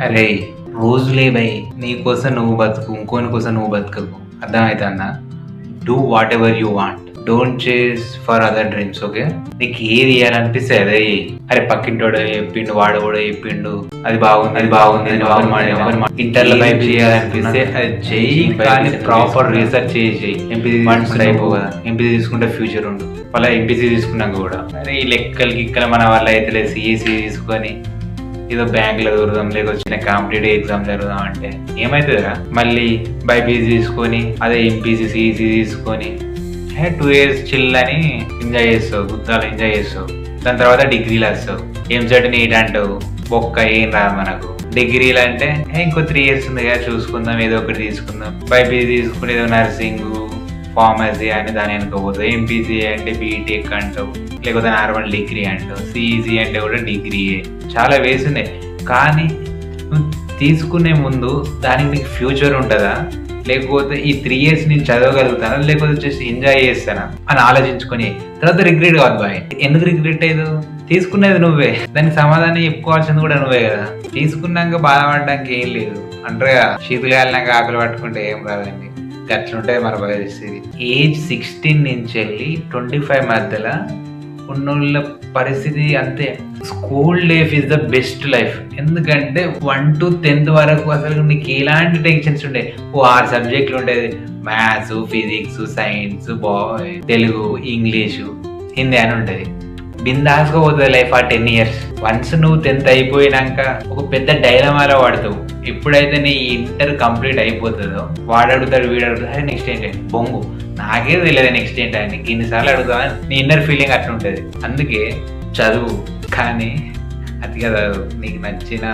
అరే రోజులే భయ్, నీ కోసం నువ్వు బతుకు, ఇంకోని కోసం నువ్వు బతకకు. అర్థమవుతుందా? Do what ever you want, don't చేస్ ఫర్ అదర్ డ్రీమ్స్. ఓకే, నీకు ఏది చేయాలనిపిస్తే అదే చెయ్యి. అరే పక్కింటోడు చెప్పిండు, వాడు కూడా చెప్పిండు, అది బాగుంది అది బాగుంది అని ఇంటర్లో బైక్ చేయాలనిపిస్తే అది చెయ్యి, కానీ ప్రాపర్ రీసెర్చ్ చేసి ఎంపీసీ తీసుకుంటే అయిపో కదా. ఎంపీసీ తీసుకుంటే ఫ్యూచర్ ఉండు. అలా ఎంపీసీ తీసుకున్నాక కూడా అరే ఈ లెక్కలకి ఇక్కడ మన వల్ల అయితే లేదు, సిఎస్సి తీసుకొని ఏదో బ్యాంకులో దూరదాం, లేకొచ్చిన కాంపిటేటివ్ ఎగ్జామ్ జరుగుదాం అంటే ఏమవుతుందిరా? మళ్ళీ బైపీసీ తీసుకొని అదే ఎంపీసీ సిఈసీ తీసుకొని 2 years చిల్ అని ఎంజాయ్ చేస్తావు, గుత్తాలు ఎంజాయ్ చేస్తావు. దాని తర్వాత డిగ్రీలు వస్తావు, ఏం సెట్ నీట్ అంటావు, బొక్క ఏం రాదు మనకు. డిగ్రీలు అంటే ఇంకో 3 years ఉంది కదా, చూసుకుందాం ఏదో ఒకటి తీసుకుందాం. బైపీసీ తీసుకుని ఏదో నర్సింగ్ ఫార్మసీ అని దాని అనుకోపోతుంది. ఎంపీసీ అంటే బీటెక్ అంటావు, లేకపోతే నార్మల్ డిగ్రీ అంటావు. సిఈసీ అంటే కూడా డిగ్రీయే. చాలా వేస్ ఉన్నాయి, కానీ నువ్వు తీసుకునే ముందు దానికి నీకు ఫ్యూచర్ ఉంటుందా, లేకపోతే ఈ 3 years నేను చదవగలుగుతానా, లేకపోతే జస్ట్ ఎంజాయ్ చేస్తానా అని ఆలోచించుకొని తర్వాత రిగ్రెట్ కాదు బాయ్. ఎందుకు రిగ్రెట్ అయ్యేది? తీసుకునేది నువ్వే, దానికి సమాధానం చెప్పుకోవాల్సింది కూడా నువ్వే కదా. తీసుకున్నాక బాధపడడానికి ఏం లేదు అంటారుగా, శీతులు కాలినాక ఆకలి పట్టుకుంటే ఏం రాదండి, అట్లుంటుంది మన పరిస్థితి. ఏజ్ 16 నుంచి వెళ్ళి 25 మధ్యలో ఉన్నోళ్ళ పరిస్థితి అంతే. School life is the best life. ఎందుకంటే 1 to 10th వరకు అసలు నీకు ఎలాంటి టెన్షన్స్ ఉండే. 6 సబ్జెక్టులు ఉండేది, maths, physics, science, Telugu, English, Hindi అని ఉంటుంది. బిందాస్గా పోతుంది లైఫ్ ఆ 10 years. వన్స్ నువ్వు 10th అయిపోయినాక ఒక పెద్ద డైలమాలో వాడతావు. ఎప్పుడైతే నీ ఇంటర్ కంప్లీట్ అయిపోతుందో వాడు అడుగుతాడు, వీడు అడుగుతాడు, అరే నెక్స్ట్ ఏంటి బొంగు, నాకే తెలియదు నెక్స్ట్ ఏంటి అని ఎన్నిసార్లు అడుగుతా. నీ ఇన్నర్ ఫీలింగ్ అట్లా ఉంటుంది. అందుకే చదువు, కానీ అది కదా నీకు నచ్చిన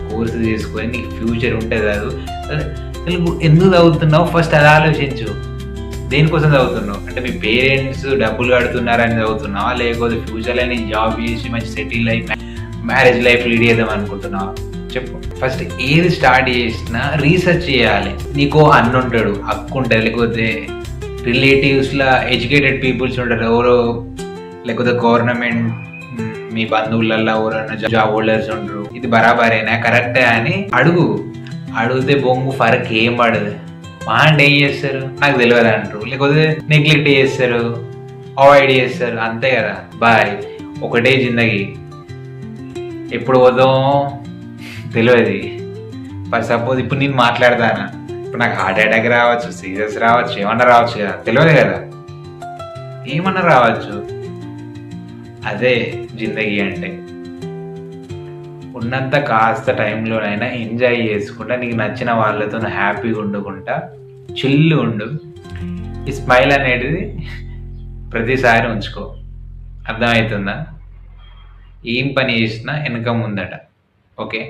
కోర్సు తీసుకొని నీకు ఫ్యూచర్ ఉంటుంది. అసలు ఎందుకు చదువుతున్నావు ఫస్ట్ అది ఆలోచించు. దేనికోసం చదువుతున్నావు అంటే మీ పేరెంట్స్ డబ్బులు కడుతున్నారని చదువుతున్నావా, లేకపోతే ఫ్యూచర్లో నేను జాబ్ చేసి మంచి settle life, marriage life lead చేద్దాం అనుకుంటున్నావా? చెప్పు. ఫస్ట్ ఏది స్టార్ట్ చేసినా రీసెర్చ్ చేయాలి. నీకో అన్న ఉంటాడు, అక్క ఉంటుంది, లేకపోతే రిలేటివ్స్లో ఎడ్యుకేటెడ్ పీపుల్స్ ఉంటారు ఎవరో, లేకపోతే గవర్నమెంట్ మీ బంధువులలో ఎవరైనా జాబ్ హోల్డర్స్ ఉంటారు. ఇది బరాబరేనా, కరెక్టే అని అడుగు. అడిగితే బొంగు ఫరక్ ఏం పడదు. మా అంటే ఏం చేస్తారు నాకు తెలియదు అంటారు, లేకపోతే నెగ్లెక్ట్ చేస్తారు, అవాయిడ్ చేస్తారు, అంతే కదా. బాయ్, ఒకటే జిందగీ, ఎప్పుడు పోదాం తెలియదు. ఫర్ సపోజ్ ఇప్పుడు నేను మాట్లాడతానా, ఇప్పుడు నాకు హార్ట్ అటాక్ రావచ్చు, సీరియస్ రావచ్చు, ఏమన్నా రావచ్చు కదా, తెలియదు కదా, ఏమన్నా రావచ్చు. అదే జిందగీ అంటే. ఉన్నంత కాస్త టైంలోనైనా ఎంజాయ్ చేసుకుంటా, నీకు నచ్చిన వాళ్ళతో హ్యాపీగా ఉండుకుంటా చిల్లు ఉండు. ఈ స్మైల్ అనేది ప్రతిసారి ఉంచుకో. అర్థమవుతుందా? ఏం పని చేసినా వెనక ముందట. ఓకే.